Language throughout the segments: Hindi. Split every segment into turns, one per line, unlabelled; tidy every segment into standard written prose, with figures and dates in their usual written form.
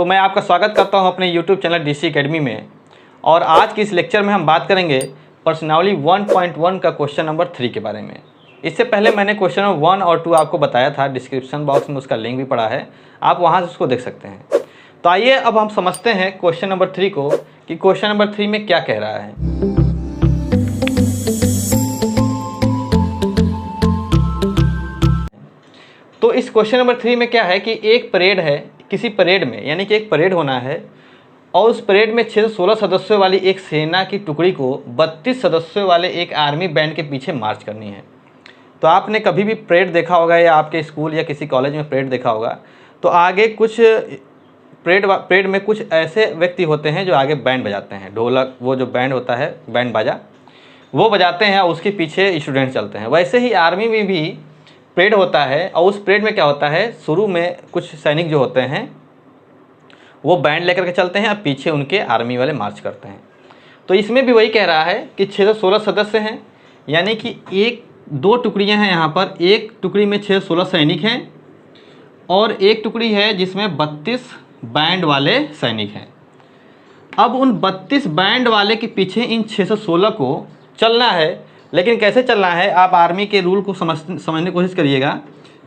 तो मैं आपका स्वागत करता हूं अपने YouTube चैनल DC एकेडमी में। और आज की इस लेक्चर में हम बात करेंगे प्रश्नावली 1.1 का क्वेश्चन नंबर 3 के बारे में। इससे पहले मैंने क्वेश्चन नंबर 1 और 2 आपको बताया था, डिस्क्रिप्शन बॉक्स में उसका लिंक भी पड़ा है, आप वहाँ से उसको देख सकते हैं। तो आइए अब हम समझते हैं क्वेश्चन नंबर 3 को कि क्वेश्चन नंबर 3 में क्या कह रहा है। तो इस क्वेश्चन नंबर 3 में क्या है कि एक परेड है, किसी परेड में, यानी कि एक परेड होना है और उस परेड में 616 सदस्यों वाली एक सेना की टुकड़ी को 32 सदस्यों वाले एक आर्मी बैंड के पीछे मार्च करनी है। तो आपने कभी भी परेड देखा होगा या आपके स्कूल या किसी कॉलेज में परेड देखा होगा, तो आगे कुछ परेड में कुछ ऐसे व्यक्ति होते हैं जो आगे बैंड बजाते हैं, ढोलक, वो जो बैंड होता है, बैंड बाजा, वो बजाते हैं और उसके पीछे स्टूडेंट चलते हैं। वैसे ही आर्मी में भी परेड होता है और उस परेड में क्या होता है, शुरू में कुछ सैनिक जो होते हैं वो बैंड लेकर के चलते हैं और पीछे उनके आर्मी वाले मार्च करते हैं। तो इसमें भी वही कह रहा है कि 616 सदस्य हैं, यानी कि दो टुकड़ियां हैं यहाँ पर। एक टुकड़ी में 616 सैनिक हैं और एक टुकड़ी है जिसमें 32 बैंड वाले सैनिक हैं। अब उन 32 बैंड वाले के पीछे इन 616 को चलना है, लेकिन कैसे चलना है, आप आर्मी के रूल को समझने की कोशिश करिएगा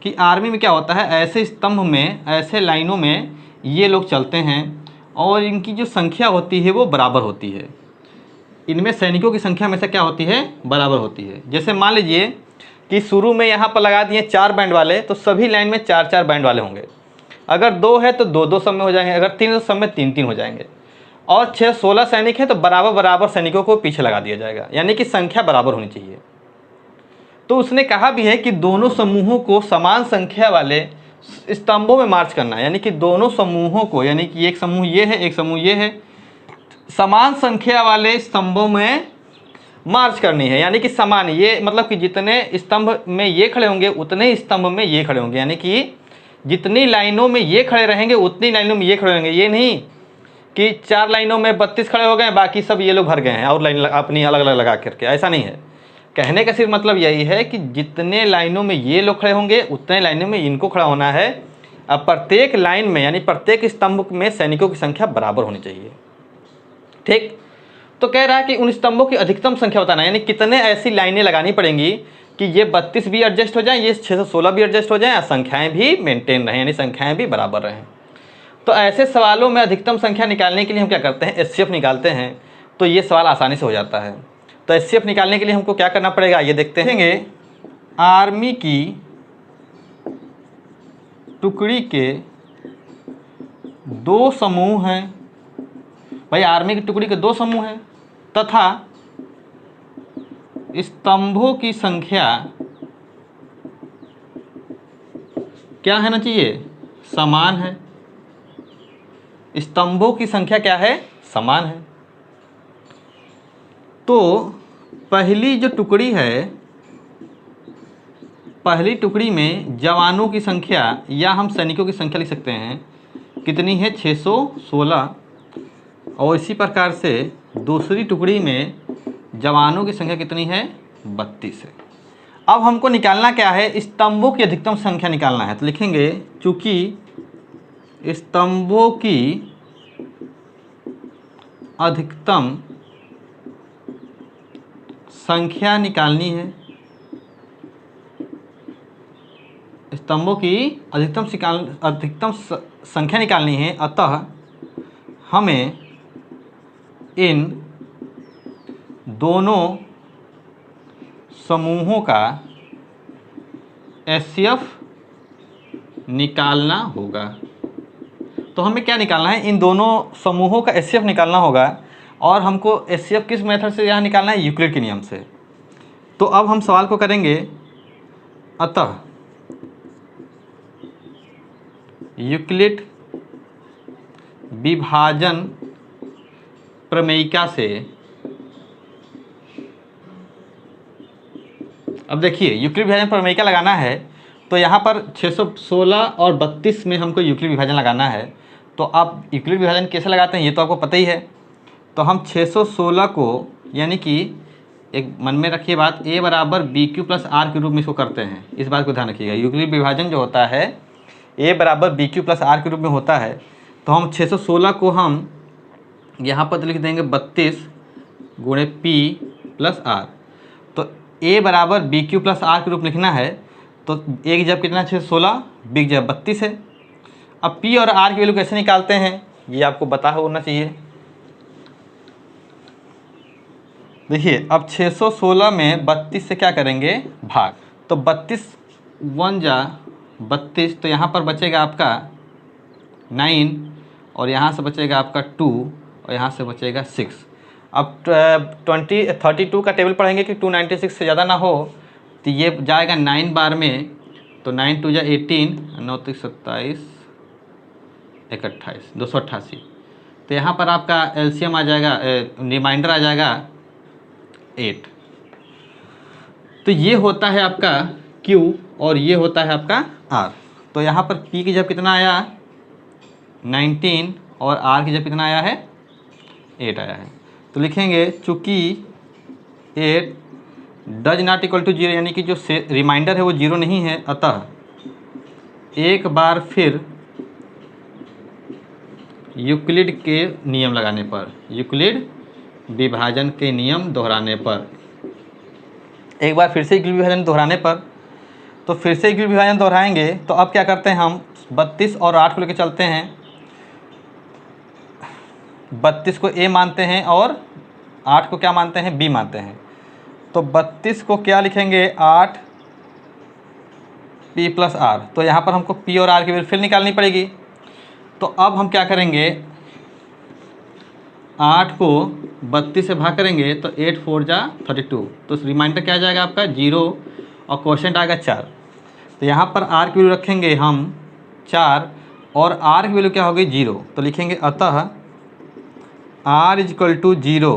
कि आर्मी में क्या होता है, ऐसे स्तंभ में, ऐसे लाइनों में ये लोग चलते हैं और इनकी जो संख्या होती है वो बराबर होती है। इनमें सैनिकों की संख्या हमेशा क्या होती है, बराबर होती है। जैसे मान लीजिए कि शुरू में यहाँ पर लगा दिए 4 बैंड वाले, तो सभी लाइन में 4-4 बैंड वाले होंगे। अगर 2 है तो 2-2 सब में हो जाएंगे, अगर 3 है तो सब में 3-3 हो जाएंगे। और 616 सैनिक है तो बराबर बराबर सैनिकों को पीछे लगा दिया जाएगा, यानी कि संख्या बराबर होनी चाहिए। तो उसने कहा भी है कि दोनों समूहों को समान संख्या वाले स्तंभों में मार्च करना है, यानी कि दोनों समूहों को, यानी कि एक समूह ये है, एक समूह ये है, समान संख्या वाले स्तंभों में मार्च करनी है। यानी कि समान, ये मतलब कि जितने स्तंभ में ये खड़े होंगे उतने ही स्तंभ में ये खड़े होंगे, यानी कि जितनी लाइनों में ये खड़े रहेंगे उतनी लाइनों में ये खड़े होंगे। ये नहीं कि 4 लाइनों में 32 खड़े हो गए, बाकी सब ये लोग भर गए हैं और लाइन अपनी अलग अलग लगा करके, ऐसा नहीं है। कहने का सिर्फ मतलब यही है कि जितने लाइनों में ये लोग खड़े होंगे उतने लाइनों में इनको खड़ा होना है। अब प्रत्येक लाइन में, यानी प्रत्येक स्तंभ में सैनिकों की संख्या बराबर होनी चाहिए। ठीक, तो कह रहा है कि उन स्तंभों की अधिकतम संख्या बताना, यानी कितने ऐसी लाइनें लगानी पड़ेंगी कि ये 32 भी एडजस्ट हो जाएं, ये 616 भी एडजस्ट हो जाएं और संख्याएँ भी मेनटेन रहें, यानी संख्याएँ भी बराबर रहें। तो ऐसे सवालों में अधिकतम संख्या निकालने के लिए हम क्या करते हैं, HCF निकालते हैं। तो ये सवाल आसानी से हो जाता है। तो HCF निकालने के लिए हमको क्या करना पड़ेगा, ये देखते हैं। आर्मी की टुकड़ी के 2 समूह हैं, भाई आर्मी की टुकड़ी के 2 समूह हैं तथा स्तंभों की संख्या क्या है ना चाहिए, समान है। स्तंभों की संख्या क्या है, समान है। तो पहली जो टुकड़ी है, पहली टुकड़ी में जवानों की संख्या या हम सैनिकों की संख्या लिख सकते हैं, कितनी है, 616। और इसी प्रकार से दूसरी टुकड़ी में जवानों की संख्या कितनी है, 32 है। अब हमको निकालना क्या है, स्तंभों की अधिकतम संख्या निकालना है। तो लिखेंगे चूंकि स्तंभों की अधिकतम संख्या निकालनी है, स्तंभों की अधिकतम संख्या निकालनी है, अतः हमें इन दोनों समूहों का HCF निकालना होगा। तो हमें क्या निकालना है, इन दोनों समूहों का HCF निकालना होगा। और हमको HCF किस मेथड से यहाँ निकालना है, यूक्लिड के नियम से। तो अब हम सवाल को करेंगे, अतः यूक्लिड विभाजन प्रमेयिका से, अब देखिए यूक्लिड विभाजन प्रमेयिका लगाना है तो यहाँ पर 616 और 32 में हमको यूक्लिड विभाजन लगाना है। तो आप यूक्लिड विभाजन कैसे लगाते हैं ये तो आपको पता ही है। तो हम 616 को, यानी कि एक मन में रखिए बात, a बराबर बी क्यू प्लस आर के रूप में इसको करते हैं। इस बात को ध्यान रखिएगा, यूक्लिड विभाजन जो होता है a बराबर बी क्यू प्लस आर के रूप में होता है। तो हम 616 को हम यहाँ पर लिख देंगे 32 गुणे P प्लस R। तो A बराबर BQ प्लस R के रूप लिखना है, तो A की जब कितना 616, B की जब 32 है। अब P और R की वैल्यू कैसे निकालते हैं ये आपको पता होना चाहिए। देखिए अब 616 में 32 से क्या करेंगे भाग, तो 32 1 जा 32, तो यहाँ पर बचेगा आपका 9 और यहाँ से बचेगा आपका 2 और यहाँ से बचेगा 6। अब 32 का टेबल पढ़ेंगे कि 296 से ज़्यादा ना हो, तो ये जाएगा 9 बार में, तो 9 2 जा 18, 9 3 27, 1 28, 288। तो यहाँ पर आपका एलसीएम आ जाएगा, रिमाइंडर आ जाएगा 8। तो ये होता है आपका Q और ये होता है आपका R। तो यहाँ पर P की जब कितना आया 19 और R की जब कितना आया है 8 आया है। तो लिखेंगे चूँकि 8 डज नॉट इक्वल टू 0, यानी कि जो रिमाइंडर है वो 0 नहीं है, अतः एक बार फिर यूक्लिड के नियम लगाने पर, यूक्लिड विभाजन के नियम दोहराने पर, एक बार फिर से यूक्लिड विभाजन दोहराने पर, तो फिर से यूक्लिड विभाजन दोहराएंगे। तो अब क्या करते हैं हम 32 और 8 को लेकर चलते हैं। 32 को A मानते हैं और 8 को क्या मानते हैं, B मानते हैं। तो 32 को क्या लिखेंगे 8 P प्लस R। तो यहाँ पर हमको P और R की वैल्यू फिर निकालनी पड़ेगी। तो अब हम क्या करेंगे 8 को 32 से भाग करेंगे तो 8 4 जा 32, तो रिमाइंडर क्या आ जाएगा आपका 0 और क्वोशेंट आएगा 4। तो यहाँ पर R की वैल्यू रखेंगे हम 4 और R की वैल्यू क्या होगी 0। तो लिखेंगे अतः R इक्वल टू 0।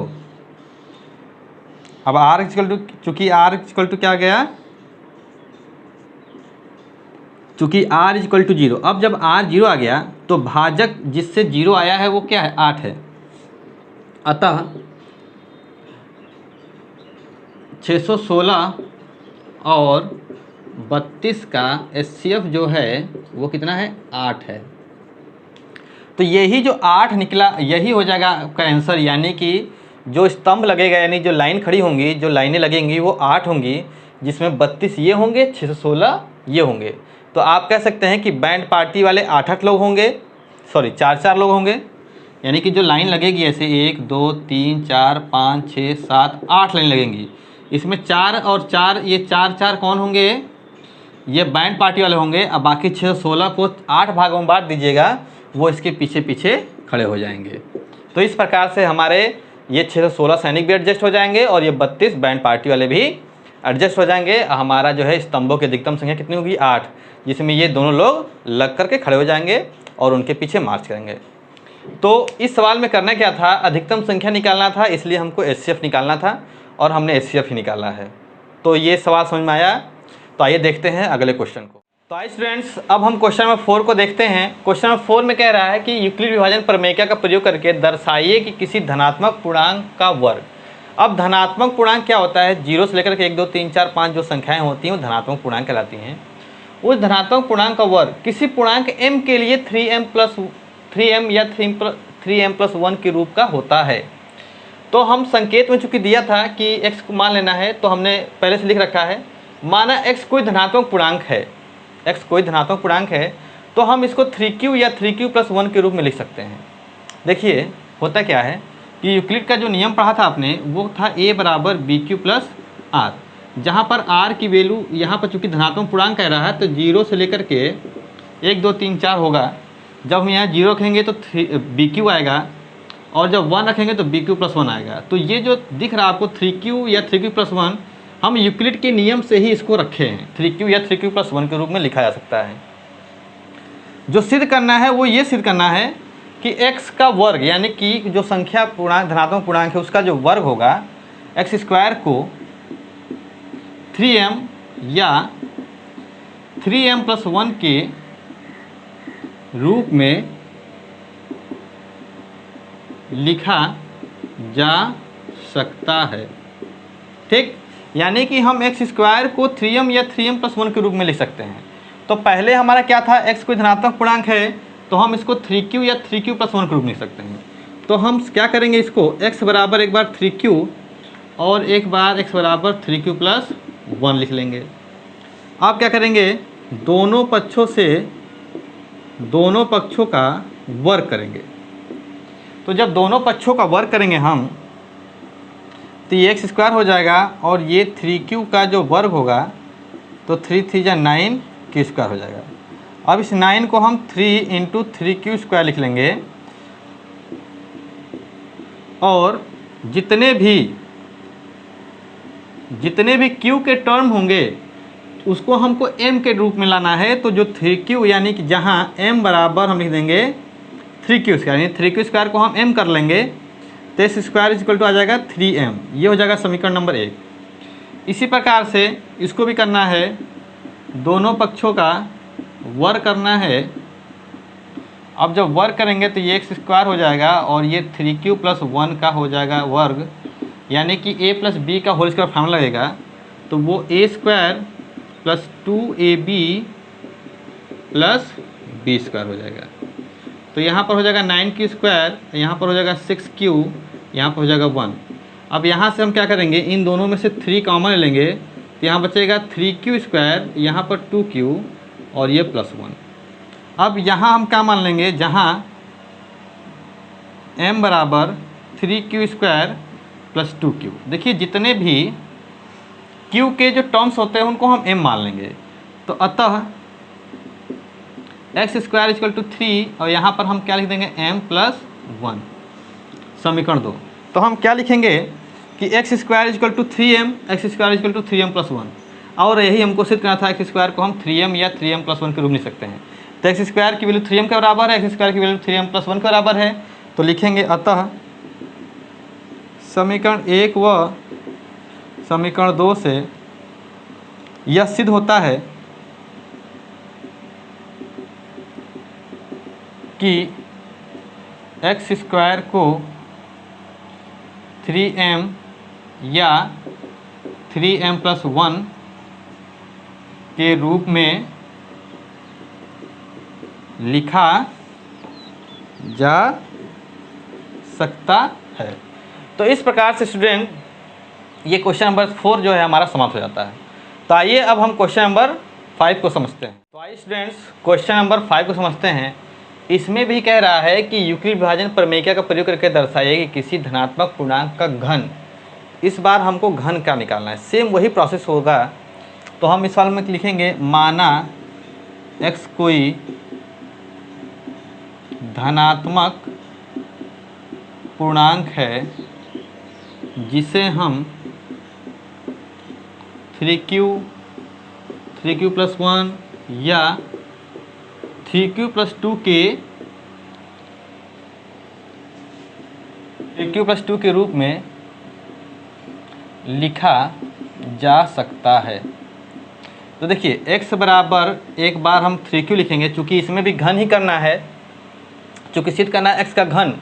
अब R इक्वल टू, चूँकि R इक्वल टू क्या गया, चूँकि R इक्वल टू 0। अब जब R 0 आ गया तो भाजक जिससे 0 आया है वो क्या है 8 है। अतः 616 और 32 का HCF जो है वो कितना है 8 है। तो यही जो 8 निकला यही हो जाएगा आपका आंसर, यानी कि जो स्तंभ लगेगा, यानी जो लाइन खड़ी होंगी, जो लाइनें लगेंगी वो 8 होंगी, जिसमें 32 ये होंगे, 616 ये होंगे। तो आप कह सकते हैं कि बैंड पार्टी वाले 8-8 लोग होंगे, सॉरी 4-4 लोग होंगे, यानी कि जो लाइन लगेगी ऐसे 1 2 3 4 5 6 7 8 लाइन लगेंगी। इसमें 4 और 4, ये 4-4 कौन होंगे, ये बैंड पार्टी वाले होंगे। अब बाकी 616 को 8 भागों में बांट दीजिएगा, वो इसके पीछे पीछे खड़े हो जाएंगे। तो इस प्रकार से हमारे ये 616 सैनिक भी एडजस्ट हो जाएंगे और ये 32 बैंड पार्टी वाले भी एडजस्ट हो जाएंगे। हमारा जो है स्तंभों की अधिकतम संख्या कितनी होगी 8, जिसमें ये दोनों लोग लग करके खड़े हो जाएंगे और उनके पीछे मार्च करेंगे। तो इस सवाल में करना क्या था, अधिकतम संख्या निकालना था, इसलिए हमको HCF निकालना था और हमने HCF ही निकाला है। तो ये सवाल समझ में आया। तो आइए देखते हैं अगले क्वेश्चन को। तो आइए स्टूडेंट्स, अब हम क्वेश्चन नंबर 4 को देखते हैं। क्वेश्चन नंबर 4 में कह रहा है कि यूक्लिड विभाजन प्रमेय का प्रयोग करके दर्शाइए कि किसी धनात्मक पूर्णांक का वर्ग। अब धनात्मक पूर्णांक क्या होता है, 0 से लेकर के 1 2 3 4 5 जो संख्याएं होती हैं वो धनात्मक पूर्णांक कहलाती हैं। उस धनात्मक पूर्णांक का वर्ग किसी पूर्णांक m के लिए 3m या 3m+1 के रूप का होता है। तो हम संकेत में चूंकि दिया था कि x को मान लेना है, तो हमने पहले से लिख रखा है, माना x कोई धनात्मक पूर्णांक है, x कोई धनात्मक पूर्णांक है, तो हम इसको 3q या 3q+1 के रूप में लिख सकते हैं। देखिए होता क्या है कि यूक्लिड का जो नियम पढ़ा था आपने वो था a बराबर BQ प्लस R, जहाँ पर R की वैल्यू यहाँ पर चूँकि धनात्मक पूर्णांक कह रहा है तो 0 से लेकर के 1 2 3 4 होगा। जब हम यहाँ 0 रखेंगे तो BQ आएगा और जब 1 रखेंगे तो BQ+1 आएगा। तो ये जो दिख रहा है आपको 3q या 3q+1, हम यूक्लिड के नियम से ही इसको रखे हैं, 3q या 3q+1 के रूप में लिखा जा सकता है। जो सिद्ध करना है वो ये सिद्ध करना है कि x का वर्ग, यानी कि जो संख्या पूर्णांक धनात्मक पूर्णांक है उसका जो वर्ग होगा x² को 3m या 3m+1 के रूप में लिखा जा सकता है। ठीक, यानी कि हम x² को 3m या 3m+1 के रूप में लिख सकते हैं। तो पहले हमारा क्या था, x कोई धनात्मक पूर्णांक है तो हम इसको 3q या 3q प्लस 1 के रूप में लिख सकते हैं। तो हम क्या करेंगे, इसको x बराबर एक बार 3q और एक बार x बराबर 3q प्लस 1 लिख लेंगे। आप क्या करेंगे, दोनों पक्षों का वर्ग करेंगे। तो जब दोनों पक्षों का वर्ग करेंगे हम, तो ये x स्क्वायर हो जाएगा और ये 3q का जो वर्ग होगा तो 3 3 जा 9 q स्क्वायर हो जाएगा। अब इस 9 को हम 3 इंटू 3q स्क्वायर लिख लेंगे और जितने भी q के टर्म होंगे उसको हमको m के रूप में लाना है। तो जो 3q यानी कि जहाँ m बराबर हम लिख देंगे 3q स्क्वायर, यानी 3q स्क्वायर को हम m कर लेंगे तो s स्क्वायर इक्वल टू आ जाएगा 3m। ये हो जाएगा समीकरण नंबर 1। इसी प्रकार से इसको भी करना है, दोनों पक्षों का वर्ग करना है। अब जब वर्ग करेंगे तो ये x स्क्वायर हो जाएगा और ये 3q प्लस 1 का हो जाएगा वर्ग, यानी कि a प्लस बी का होल स्क्वायर फार्मूला लगेगा। तो वो a square plus 2ab plus B square हो जाएगा। तो यहाँ पर हो जाएगा 9q स्क्वायर, यहाँ पर हो जाएगा 6q, यहाँ पर हो जाएगा 1। अब यहाँ से हम क्या करेंगे, इन दोनों में से 3 कॉमन ले लेंगे तो यहाँ बचेगा 3q स्क्वायर, यहाँ पर 2q और ये प्लस 1। अब यहाँ हम क्या मान लेंगे, जहाँ m बराबर 3q स्क्वायर प्लस 2q। देखिए जितने भी q के जो टर्म्स होते हैं उनको हम m मान लेंगे। तो अतः x स्क्वायर इक्वल टू 3 और यहाँ पर हम क्या लिख देंगे m प्लस 1, समीकरण 2। तो हम क्या लिखेंगे कि x square equal to 3m, x square equal to 3m plus 1। और यही हमको सिद्ध करना था, x स्क्वायर को हम 3m या 3m प्लस 1 के रूप में लिख सकते हैं। तो x स्क्वायर की वैल्यू 3m के बराबर है, x स्क्वायर की वैल्यू 3m प्लस 1 के बराबर है। तो लिखेंगे अतः समीकरण 1 व समीकरण 2 से यह सिद्ध होता है कि x स्क्वायर को 3m या 3m प्लस 1 के रूप में लिखा जा सकता है। तो इस प्रकार से स्टूडेंट ये क्वेश्चन नंबर 4 जो है हमारा समाप्त हो जाता है। तो आइए अब हम क्वेश्चन नंबर 5 को समझते हैं। तो आइए स्टूडेंट्स क्वेश्चन नंबर 5 को समझते हैं। इसमें भी कह रहा है कि यूक्लिड विभाजन प्रमेय का प्रयोग करके दर्शाइए कि किसी धनात्मक पूर्णांक का घन। इस बार हमको घन का निकालना है, सेम वही प्रोसेस होगा। तो हम इस साल में लिखेंगे, माना x कोई धनात्मक पूर्णांक है जिसे हम 3q प्लस 1 या 3q प्लस 2 के रूप में लिखा जा सकता है। तो देखिए x बराबर एक बार हम 3q लिखेंगे, चूँकि इसमें भी घन ही करना है, चूँकि सिद्ध करना है x का घन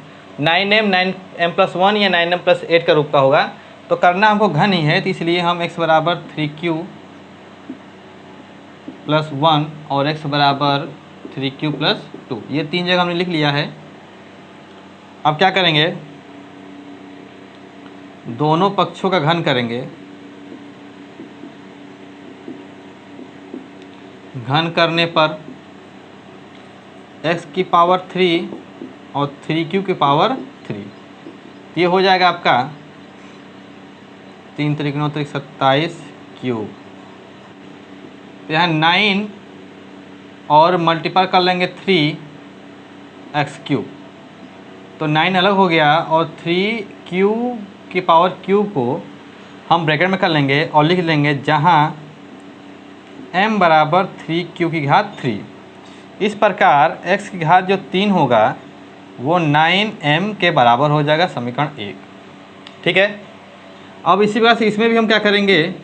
9m प्लस 1 या 9m प्लस 8 का रूप का होगा। तो करना हमको घन ही है, तो इसलिए हम x बराबर 3q प्लस 1 और x बराबर 3q प्लस 2, ये 3 जगह हमने लिख लिया है। अब क्या करेंगे, दोनों पक्षों का घन करेंगे। घन करने पर x की पावर 3 और 3q की पावर 3, ये हो जाएगा आपका 3 3 9 3 27 क्यूब। तो यहाँ 9 और मल्टीप्लाई कर लेंगे 3x क्यूब, तो 9 अलग हो गया और 3q की पावर क्यूब को हम ब्रैकेट में कर लेंगे और लिख लेंगे जहाँ m बराबर 3q की घात 3। इस प्रकार x की घात जो 3 होगा वो 9m के बराबर हो जाएगा, समीकरण 1। ठीक है। अब इसी प्रकार से इसमें भी हम क्या करेंगे,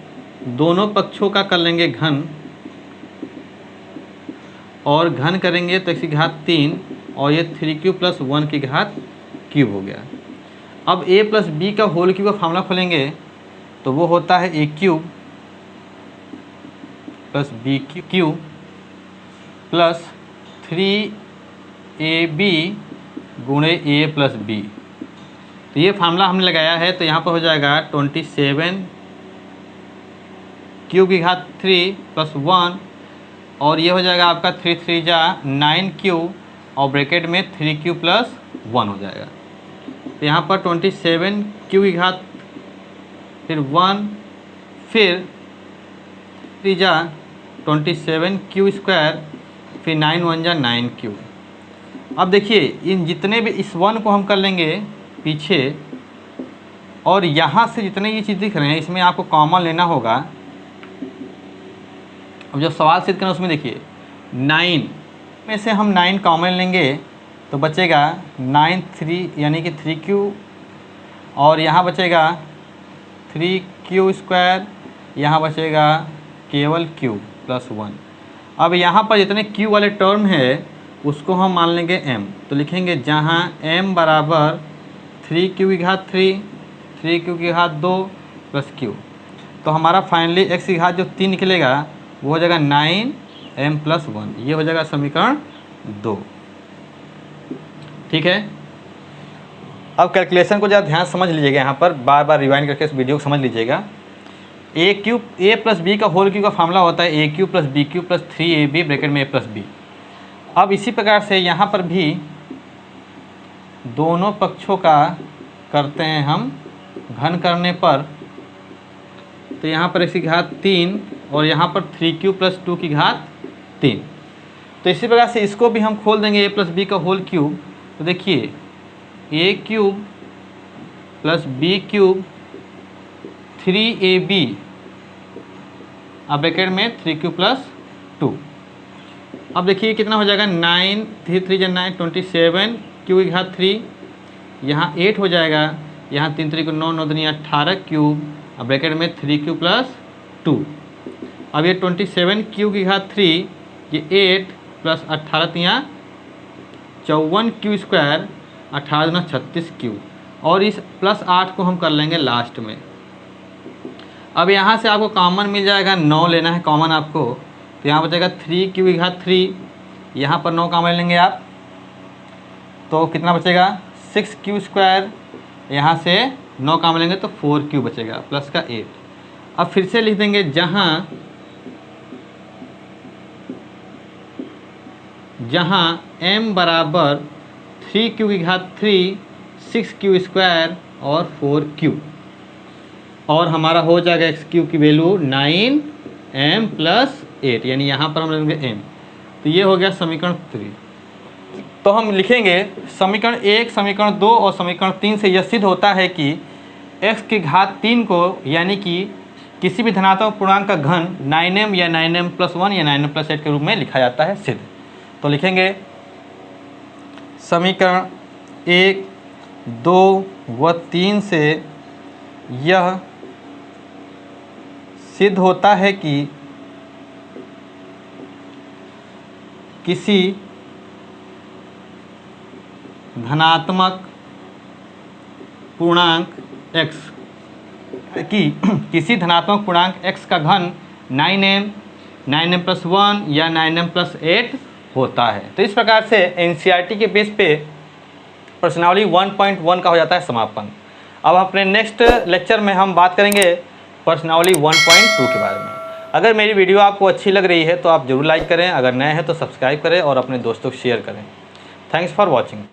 दोनों पक्षों का कर लेंगे घन, और घन करेंगे तो x की घात 3 और ये 3q प्लस 1 की घात क्यूब हो गया। अब a प्लस बी का होल क्यूब का फार्मूला खोलेंगे तो वो होता है a cube plus B cube plus 3 AB गुणे A प्लस B। तो ये फार्मूला हमने लगाया है, तो यहाँ पर हो जाएगा 27 क्यूब की घात 3 प्लस 1, और ये हो जाएगा आपका 3 3 जा 9 क्यूब, और ब्रैकेट में 3 क्यूब प्लस 1 हो जाएगा। तो यहाँ पर 27 क्यूब की घात फिर 1 फिर 3 जा 27 क्यू स्क्वायर फिर 9 1 जा 9 क्यू। अब देखिए इन जितने भी इस 1 को हम कर लेंगे पीछे, और यहाँ से जितने ये चीज़ दिख रहे हैं इसमें आपको कॉमन लेना होगा। अब जब सवाल सिद्ध करना उसमें देखिए 9 में से हम 9 कॉमन लेंगे तो बचेगा 9 3 यानी कि 3 क्यू, और यहाँ बचेगा 3 क्यू स्क्वायर, यहाँ बचेगा केवल क्यू प्लस 1। अब यहाँ पर जितने क्यू वाले टर्म है उसको हम मान लेंगे m, तो लिखेंगे जहाँ m बराबर 3 क्यू की घात 3 3 क्यू की घात 2 प्लस क्यू। तो हमारा फाइनली x की घात जो 3 निकलेगा वो हो जाएगा 9m प्लस 1। ये हो जाएगा समीकरण 2। ठीक है, अब कैलकुलेशन को ज़रा ध्यान समझ लीजिएगा, यहाँ पर बार बार रिवाइंड करके इस वीडियो को समझ लीजिएगा। ए प्लस बी का होल क्यूब का फार्मूला होता है A cube plus B cube plus 3ab bracket में a प्लस बी। अब इसी प्रकार से यहाँ पर भी दोनों पक्षों का करते हैं हम घन करने पर, तो यहाँ पर x की घात 3 और यहाँ पर 3q प्लस 2 की घात 3। तो इसी प्रकार से इसको भी हम खोल देंगे a प्लस बी का होल क्यूब। तो देखिए a cube plus B cube 3ab अब ब्रैकेट में 3q प्लस 2। अब देखिए कितना हो जाएगा 9 3 3 जा 9 27 क्यू की घात 3, यहाँ 8 हो जाएगा, यहाँ 3 3 को 9 9 दूनी 18 क्यूब, अब ब्रैकेट में 3q प्लस 2। अब ये 27 क्यू की घात 3 ये 8 प्लस 18 तियाँ 54 क्यू स्क्वायर 18 दूना 36 क्यू, और इस प्लस 8 को हम कर लेंगे लास्ट में। अब यहाँ से आपको कॉमन मिल जाएगा, 9 लेना है कॉमन आपको, तो यहाँ बचेगा 3 क्यू की घात 3, यहाँ पर 9 कॉमन लेंगे आप तो कितना बचेगा 6 क्यू स्क्वायर, यहाँ से 9 कॉमन लेंगे तो 4 क्यू बचेगा प्लस का 8। अब फिर से लिख देंगे जहाँ m बराबर 3 क्यू की घात 3 6 क्यू स्क्वायर और 4 क्यू, और हमारा हो जाएगा एक्स क्यू की वैल्यू 9m प्लस 8, यानी यहाँ पर हम लेंगे m। तो ये हो गया समीकरण 3। तो हम लिखेंगे समीकरण 1 समीकरण 2 और समीकरण 3 से यह सिद्ध होता है कि x की घात 3 को यानी कि किसी भी धनात्मक पूर्णांक का घन 9m या 9m प्लस 1 या 9m प्लस 8 के रूप में लिखा जाता है सिद्ध। तो लिखेंगे समीकरण 1 2 व 3 से यह सिद्ध होता है कि किसी धनात्मक पूर्णांक x किसी धनात्मक पूर्णांक x का घन 9m प्लस 1 या 9m प्लस 8 होता है। तो इस प्रकार से NCERT के बेस पे प्रश्नावली 1.1 का हो जाता है समापन। अब अपने नेक्स्ट लेक्चर में हम बात करेंगे प्रश्नावली 1.2 के बारे में। अगर मेरी वीडियो आपको अच्छी लग रही है तो आप ज़रूर लाइक करें, अगर नए हैं तो सब्सक्राइब करें और अपने दोस्तों को शेयर करें। Thanks for watching.